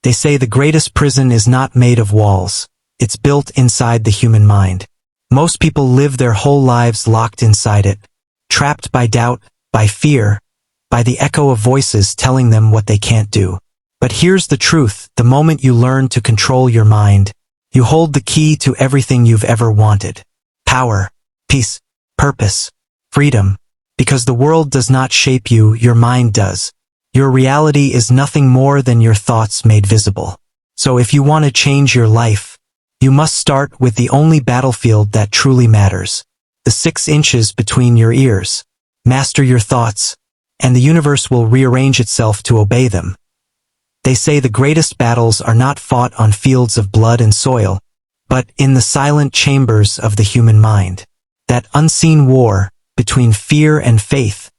They say the greatest prison is not made of walls. It's built inside the human mind. Most people live their whole lives locked inside it, trapped by doubt, by fear, by the echo of voices telling them what they can't do. But here's the truth: the moment you learn to control your mind, you hold the key to everything you've ever wanted. Power, peace, purpose, freedom. Because the world does not shape you, your mind does. Your reality is nothing more than your thoughts made visible. So if you want to change your life, you must start with the only battlefield that truly matters. The 6 inches between your ears. Master your thoughts, and the universe will rearrange itself to obey them. They say the greatest battles are not fought on fields of blood and soil, but in the silent chambers of the human mind. That unseen war, between fear and faith,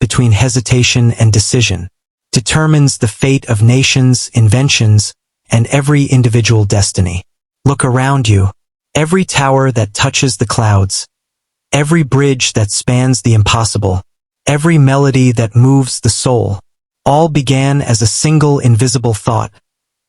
between hesitation and decision, determines the fate of nations, inventions, and every individual destiny. Look around you. Every tower that touches the clouds, every bridge that spans the impossible, every melody that moves the soul, all began as a single invisible thought,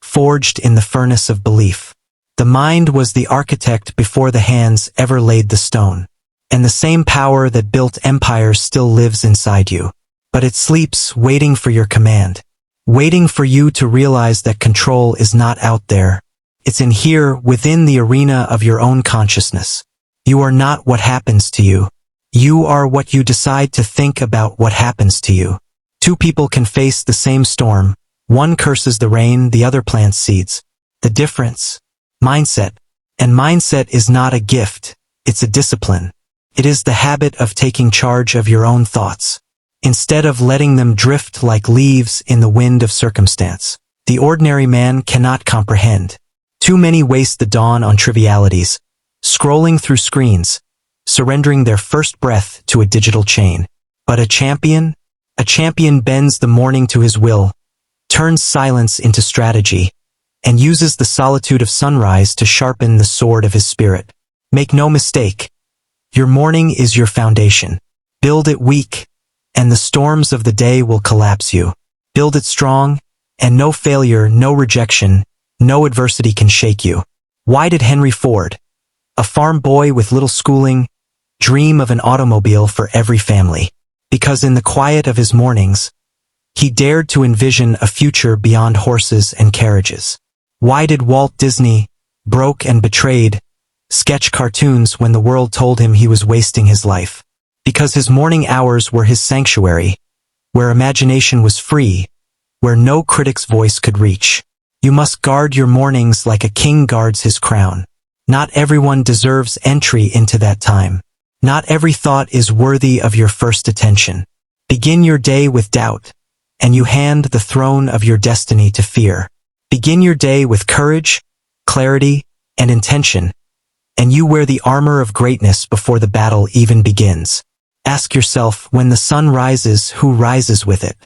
forged in the furnace of belief. The mind was the architect before the hands ever laid the stone. And the same power that built empires still lives inside you. But it sleeps, waiting for your command, waiting for you to realize that control is not out there. It's in here, within the arena of your own consciousness. You are not what happens to you. You are what you decide to think about what happens to you. 2 people can face the same storm. One curses the rain, the other plants seeds. The difference? Mindset. And mindset is not a gift, it's a discipline. It is the habit of taking charge of your own thoughts, instead of letting them drift like leaves in the wind of circumstance. The ordinary man cannot comprehend. Too many waste the dawn on trivialities, scrolling through screens, surrendering their first breath to a digital chain. But a champion bends the morning to his will, turns silence into strategy, and uses the solitude of sunrise to sharpen the sword of his spirit. Make no mistake, your morning is your foundation. Build it weak, and the storms of the day will collapse you. Build it strong, and no failure, no rejection, no adversity can shake you. Why did Henry Ford, a farm boy with little schooling, dream of an automobile for every family? Because in the quiet of his mornings, he dared to envision a future beyond horses and carriages. Why did Walt Disney, broke and betrayed, sketch cartoons when the world told him he was wasting his life? Because his morning hours were his sanctuary, where imagination was free, where no critic's voice could reach. You must guard your mornings like a king guards his crown. Not everyone deserves entry into that time. Not every thought is worthy of your first attention. Begin your day with doubt, and you hand the throne of your destiny to fear. Begin your day with courage, clarity, and intention, and you wear the armor of greatness before the battle even begins. Ask yourself, when the sun rises, who rises with it?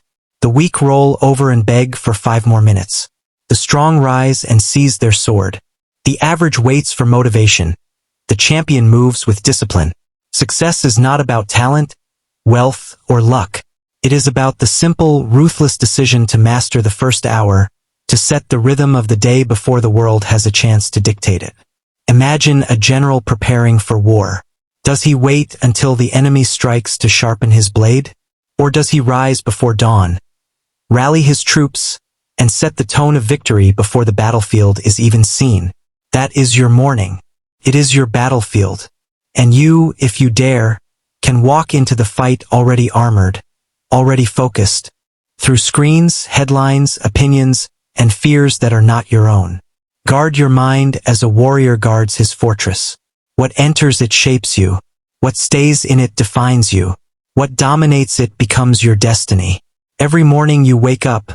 The weak roll over and beg for 5 more minutes. The strong rise and seize their sword. The average waits for motivation. The champion moves with discipline. Success is not about talent, wealth, or luck. It is about the simple, ruthless decision to master the first hour, to set the rhythm of the day before the world has a chance to dictate it. Imagine a general preparing for war. Does he wait until the enemy strikes to sharpen his blade? Or does he rise before dawn, rally his troops, and set the tone of victory before the battlefield is even seen? That is your morning. It is your battlefield. And you, if you dare, can walk into the fight already armored, already focused, through screens, headlines, opinions, and fears that are not your own. Guard your mind as a warrior guards his fortress. What enters it shapes you. What stays in it defines you. What dominates it becomes your destiny. Every morning you wake up,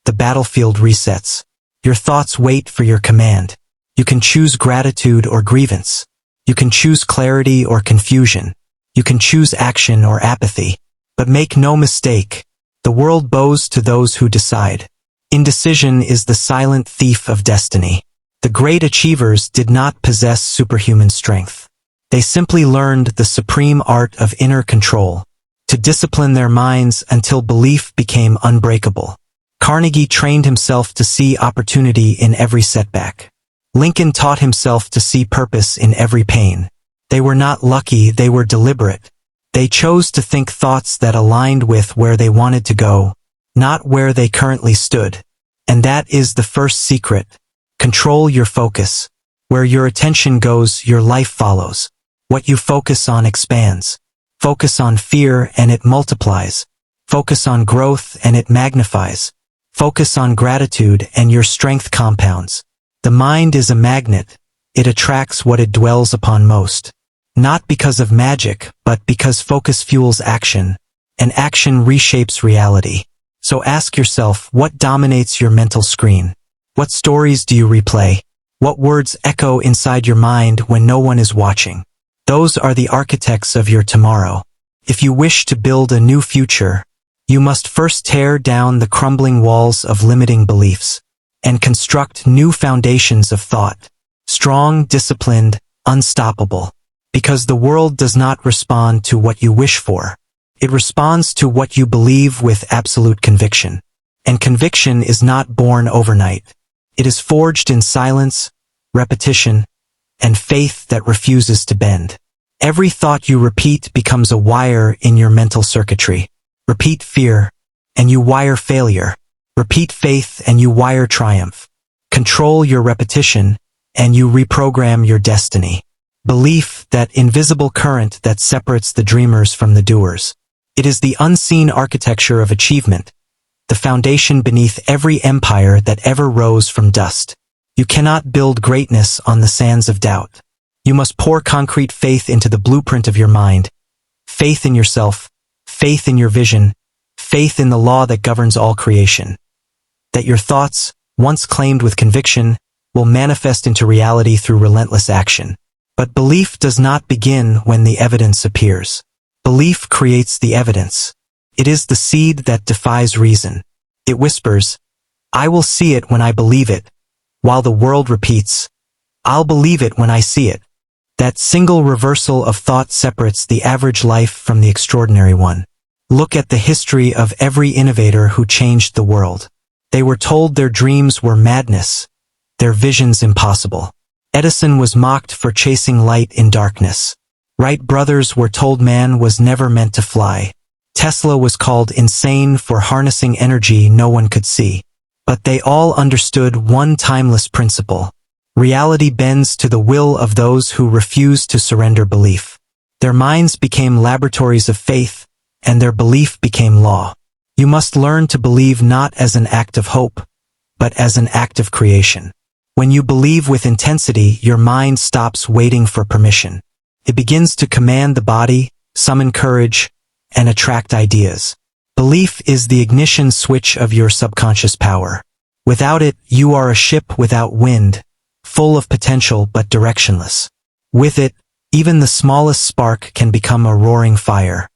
the battlefield resets. Your thoughts wait for your command. You can choose gratitude or grievance. You can choose clarity or confusion. You can choose action or apathy. But make no mistake, the world bows to those who decide. Indecision is the silent thief of destiny. The great achievers did not possess superhuman strength. They simply learned the supreme art of inner control, to discipline their minds until belief became unbreakable. Carnegie trained himself to see opportunity in every setback. Lincoln taught himself to see purpose in every pain. They were not lucky, they were deliberate. They chose to think thoughts that aligned with where they wanted to go, not where they currently stood. And that is the first secret. Control your focus. Where your attention goes, your life follows. What you focus on expands. Focus on fear and it multiplies. Focus on growth and it magnifies. Focus on gratitude and your strength compounds. The mind is a magnet. It attracts what it dwells upon most. Not because of magic, but because focus fuels action, and action reshapes reality. So ask yourself, what dominates your mental screen? What stories do you replay? What words echo inside your mind when no one is watching? Those are the architects of your tomorrow. If you wish to build a new future, you must first tear down the crumbling walls of limiting beliefs and construct new foundations of thought. Strong, disciplined, unstoppable. Because the world does not respond to what you wish for. It responds to what you believe with absolute conviction. And conviction is not born overnight. It is forged in silence, repetition, and faith that refuses to bend. Every thought you repeat becomes a wire in your mental circuitry. Repeat fear, and you wire failure. Repeat faith, and you wire triumph. Control your repetition, and you reprogram your destiny. Belief, that invisible current that separates the dreamers from the doers. It is the unseen architecture of achievement, the foundation beneath every empire that ever rose from dust. You cannot build greatness on the sands of doubt. You must pour concrete faith into the blueprint of your mind. Faith in yourself, faith in your vision, faith in the law that governs all creation. That your thoughts, once claimed with conviction, will manifest into reality through relentless action. But belief does not begin when the evidence appears. Belief creates the evidence. It is the seed that defies reason. It whispers, "I will see it when I believe it," while the world repeats, "I'll believe it when I see it." That single reversal of thought separates the average life from the extraordinary one. Look at the history of every innovator who changed the world. They were told their dreams were madness, their visions impossible. Edison was mocked for chasing light in darkness. Wright brothers were told man was never meant to fly. Tesla was called insane for harnessing energy no one could see. But they all understood one timeless principle. Reality bends to the will of those who refuse to surrender belief. Their minds became laboratories of faith, and their belief became law. You must learn to believe not as an act of hope, but as an act of creation. When you believe with intensity, your mind stops waiting for permission. It begins to command the body, summon courage, and attract ideas. Belief is the ignition switch of your subconscious power. Without it, you are a ship without wind, full of potential but directionless. With it, even the smallest spark can become a roaring fire.